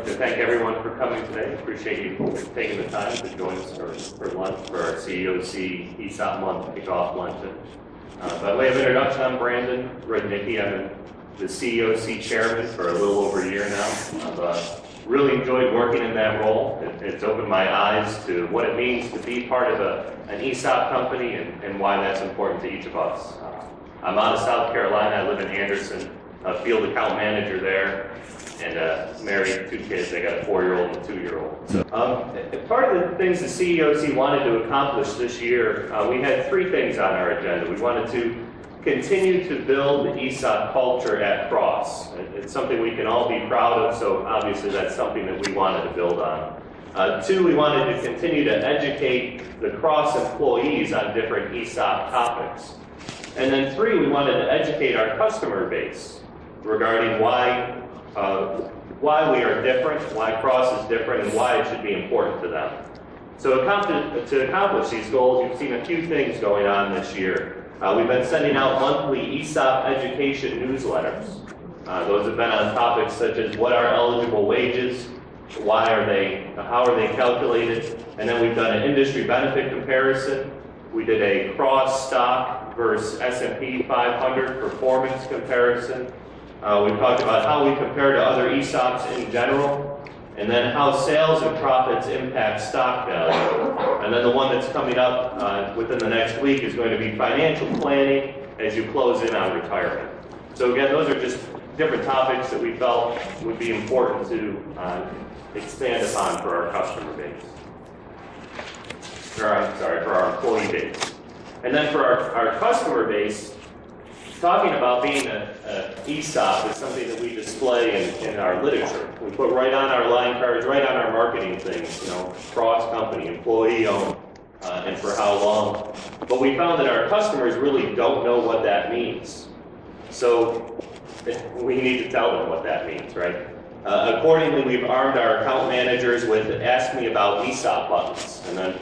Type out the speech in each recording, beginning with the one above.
like to thank everyone for coming today. Appreciate you taking the time to join us for lunch for our CEOC ESOP month kickoff luncheon. By way of introduction, I'm Brandon Rudnicki. I'm the CEOC chairman for a little over a year now. I've really enjoyed working in that role. It's opened my eyes to what it means to be part of an ESOP company and why that's important to each of us. I'm out of South Carolina. I live in Anderson, a field account manager there, and married, 2 kids. I got a 4-year-old and a 2-year-old. So, part of the things the CEOC wanted to accomplish this year, we had 3 things on our agenda. We wanted to continue to build the ESOP culture at Cross. It's something we can all be proud of, so obviously that's something that we wanted to build on. 2, we wanted to continue to educate the Cross employees on different ESOP topics. And then 3, we wanted to educate our customer base regarding why we are different, why Cross is different, and why it should be important to them. So to accomplish these goals, you've seen a few things going on this year. We've been sending out monthly ESOP education newsletters. Those have been on topics such as what are eligible wages, how are they calculated, and then we've done an industry benefit comparison. We did a Cross stock versus S&P 500 performance comparison. We talked about how we compare to other ESOPs in general, and then how sales and profits impact stock value. And then the one that's coming up within the next week is going to be financial planning as you close in on retirement. So again, those are just different topics that we felt would be important to expand upon for our customer base. For our employee base. And then for our customer base, talking about being an ESOP is something that we display in our literature. We put right on our line cards, right on our marketing things, cross company, employee owned, and for how long. But we found that our customers really don't know what that means. So we need to tell them what that means, right? Accordingly, we've armed our account managers with Ask Me About ESOP buttons. And then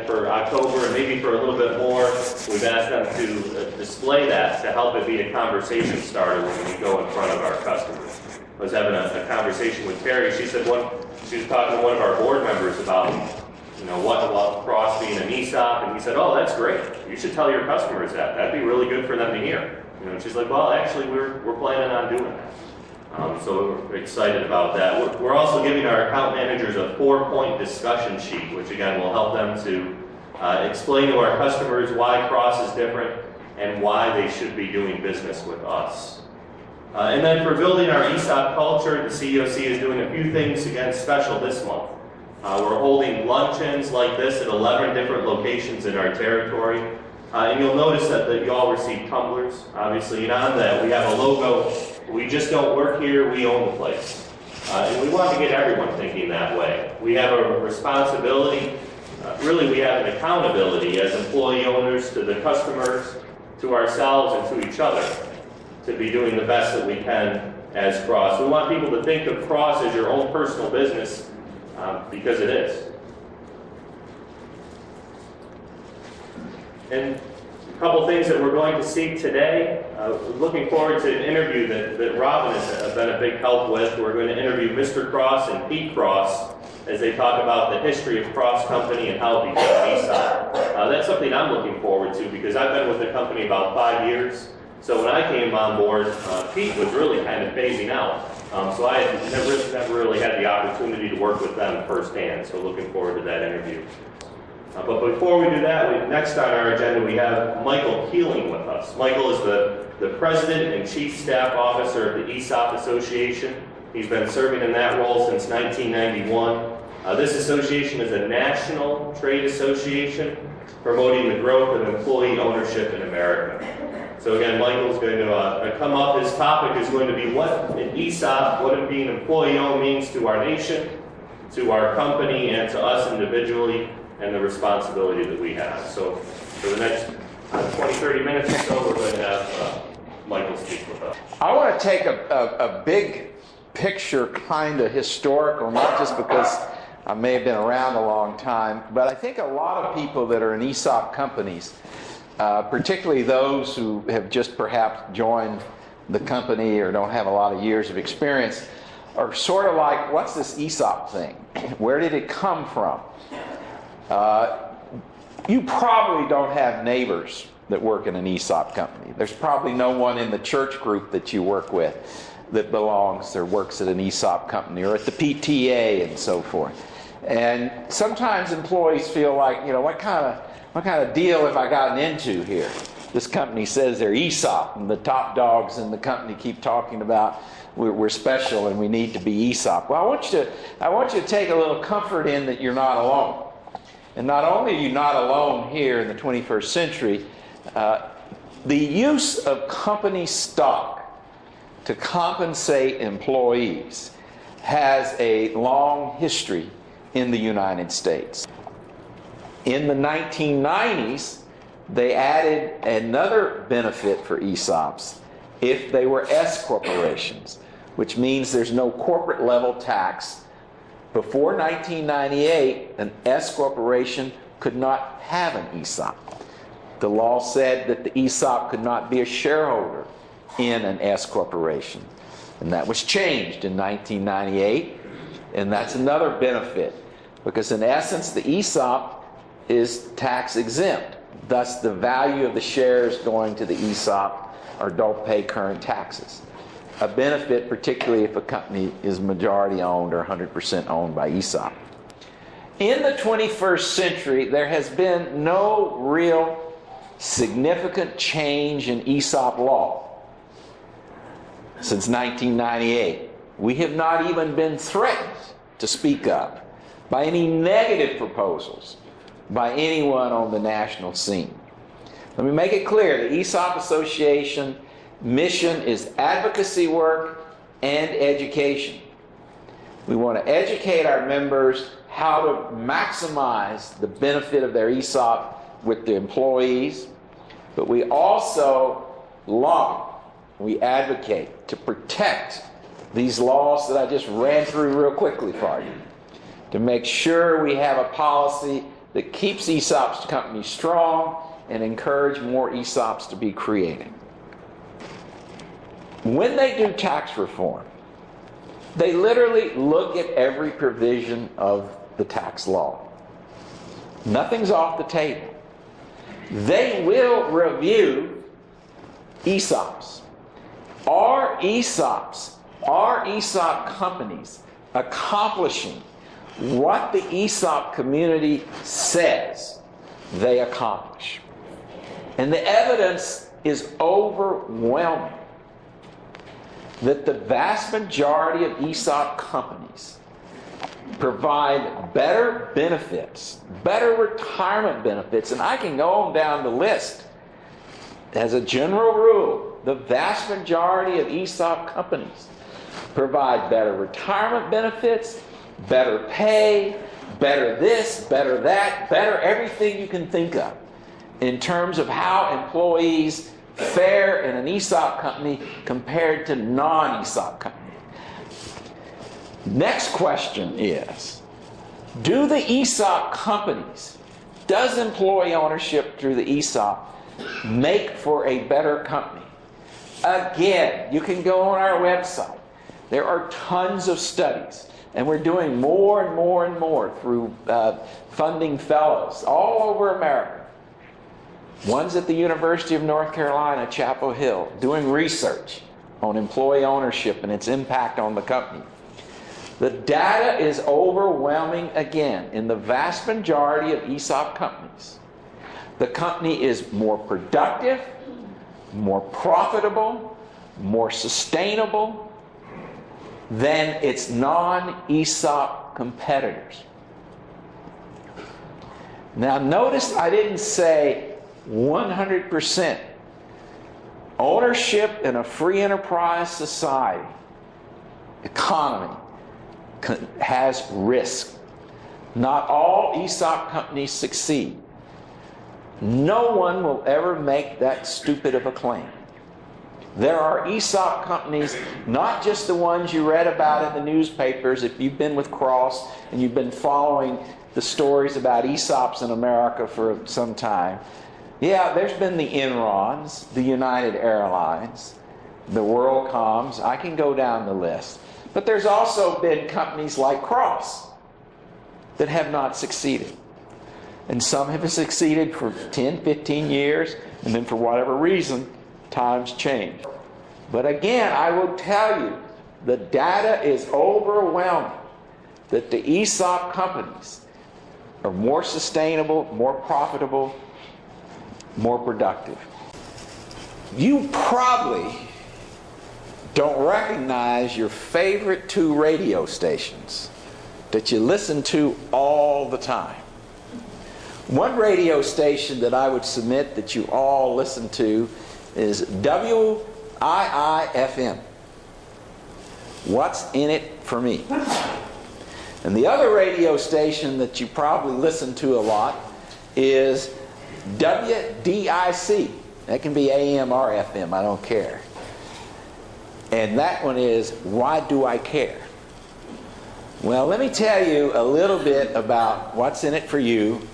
for October, and maybe for a little bit more, we've asked them to display that to help it be a conversation starter when we go in front of our customers. I was having a conversation with Terry. She said she was talking to one of our board members about, what Cross being an ESOP, and he said, "Oh, that's great. You should tell your customers that. That'd be really good for them to hear." She's like, "Well, actually, we're planning on doing that." So we're excited about that. We're also giving our account managers a 4-point discussion sheet, which again will help them to explain to our customers why Cross is different and why they should be doing business with us. And then for building our ESOP culture, the CEOC is doing a few things again special this month. We're holding luncheons like this at 11 different locations in our territory. And you'll notice that you all receive tumblers, obviously, and on that we have a logo. We just don't work here, we own the place. And we want to get everyone thinking that way. We have a responsibility, really we have an accountability as employee owners to the customers, to ourselves, and to each other to be doing the best that we can as Cross. We want people to think of Cross as your own personal business because it is. And a couple things that we're going to see today. Looking forward to an interview that Robin has been a big help with. We're going to interview Mr. Cross and Pete Cross as they talk about the history of Cross Company and how it became ESOP. That's something I'm looking forward to because I've been with the company about 5 years. So when I came on board, Pete was really kind of phasing out. So I had never really had the opportunity to work with them firsthand. So looking forward to that interview. But before we do that, next on our agenda we have Michael Keeling with us. Michael is the President and Chief Staff Officer of the ESOP Association. He's been serving in that role since 1991. This association is a national trade association promoting the growth of employee ownership in America. So again, Michael's going to come up. His topic is going to be what an ESOP, what being employee-owned means to our nation, to our company, and to us individually, and the responsibility that we have. So for the next 20-30 minutes or so, we're going to have Michael speak with us. I want to take a big picture, kind of historical, not just because I may have been around a long time, but I think a lot of people that are in ESOP companies, particularly those who have just perhaps joined the company or don't have a lot of years of experience, are sort of like, what's this ESOP thing? Where did it come from? You probably don't have neighbors that work in an ESOP company. There's probably no one in the church group that you work with that belongs or works at an ESOP company or at the PTA and so forth. And sometimes employees feel like, you know, what kind of deal have I gotten into here? This company says they're ESOP, and the top dogs in the company keep talking about we're special and we need to be ESOP. Well, I want you to take a little comfort in that you're not alone. And not only are you not alone here in the 21st century, the use of company stock to compensate employees has a long history in the United States. In the 1990s, they added another benefit for ESOPs if they were S corporations, which means there's no corporate level tax. Before 1998, an S corporation could not have an ESOP. The law said that the ESOP could not be a shareholder in an S corporation. And that was changed in 1998, and that's another benefit, because in essence the ESOP is tax exempt. Thus the value of the shares going to the ESOP don't pay current taxes. A benefit particularly if a company is majority owned or 100% owned by ESOP. In the 21st century, there has been no real significant change in ESOP law since 1998. We have not even been threatened, to speak of, by any negative proposals by anyone on the national scene. Let me make it clear, the ESOP Association mission is advocacy work and education. We want to educate our members how to maximize the benefit of their ESOP with the employees, but we also lobby, we advocate to protect these laws that I just ran through real quickly for you, to make sure we have a policy that keeps ESOPs companies strong and encourage more ESOPs to be created. When they do tax reform, they literally look at every provision of the tax law. Nothing's off the table. They will review ESOPs. Are ESOP companies accomplishing what the ESOP community says they accomplish? And the evidence is overwhelming that the vast majority of ESOP companies provide better benefits, better retirement benefits, and I can go on down the list. As a general rule, the vast majority of ESOP companies provide better retirement benefits, better pay, better this, better that, better everything you can think of in terms of how employees fare in an ESOP company compared to non-ESOP companies. Next question is, do the ESOP companies, does employee ownership through the ESOP make for a better company? Again, you can go on our website. There are tons of studies, and we're doing more and more and more through funding fellows all over America. One's at the University of North Carolina, Chapel Hill, doing research on employee ownership and its impact on the company. The data is overwhelming again. In the vast majority of ESOP companies, the company is more productive, more profitable, more sustainable than its non-ESOP competitors. Now notice I didn't say 100%. Ownership in a free enterprise society, economy, has risk. Not all ESOP companies succeed. No one will ever make that stupid of a claim. There are ESOP companies, not just the ones you read about in the newspapers. If you've been with Cross and you've been following the stories about ESOPs in America for some time, yeah, there's been the Enrons, the United Airlines, the WorldComs. I can go down the list. But there's also been companies like Cross that have not succeeded. And some have succeeded for 10, 15 years, and then for whatever reason, times change. But again, I will tell you, the data is overwhelming that the ESOP companies are more sustainable, more profitable, more productive. You probably don't recognize your favorite 2 radio stations that you listen to all the time. One radio station that I would submit that you all listen to is WIIFM. What's in it for me? And the other radio station that you probably listen to a lot is WDIC. That can be AM or FM, I don't care. And that one is, why do I care? Well, let me tell you a little bit about what's in it for you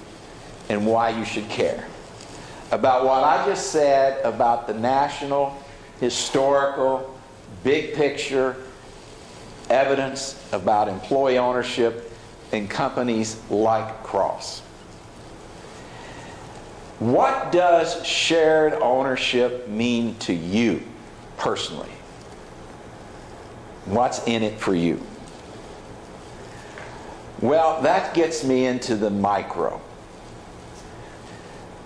and why you should care. About what I just said about the national, historical, big picture evidence about employee ownership in companies like Cross. What does shared ownership mean to you personally? What's in it for you? Well, that gets me into the micro.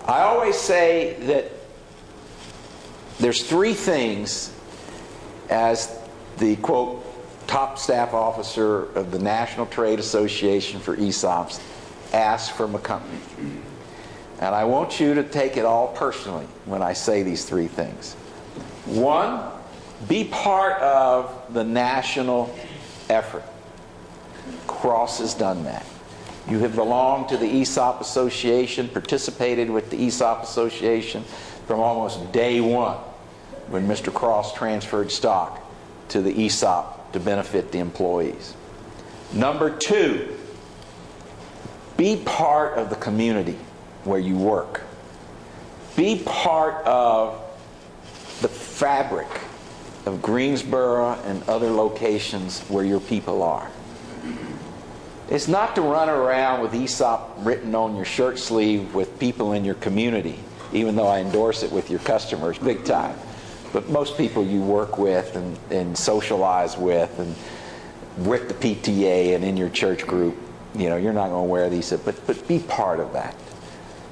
I always say that there's 3 things as the, quote, top staff officer of the National Trade Association for ESOPs asks from a company. And I want you to take it all personally when I say these 3 things. 1, be part of the national effort. Cross has done that. You have belonged to the ESOP Association, participated with the ESOP Association from almost day one when Mr. Cross transferred stock to the ESOP to benefit the employees. Number 2, be part of the community where you work. Be part of the fabric of Greensboro and other locations where your people are. It's not to run around with ESOP written on your shirt sleeve with people in your community, even though I endorse it with your customers big time. But most people you work with and socialize with and with the PTA and in your church group, you know, you're not going to wear these, but be part of that.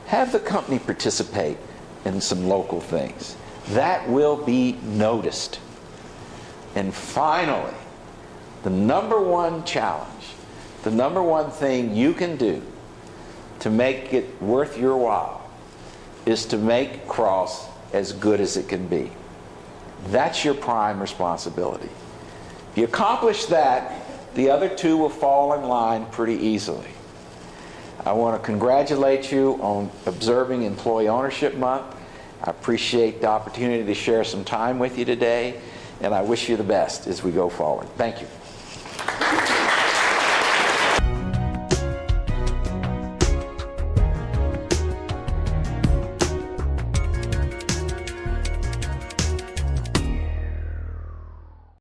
Have the company participate in some local things. That will be noticed. And finally, the number 1 challenge, the number 1 thing you can do to make it worth your while is to make Cross as good as it can be. That's your prime responsibility. If you accomplish that, the other 2 will fall in line pretty easily. I want to congratulate you on observing Employee Ownership Month. I appreciate the opportunity to share some time with you today, and I wish you the best as we go forward. Thank you.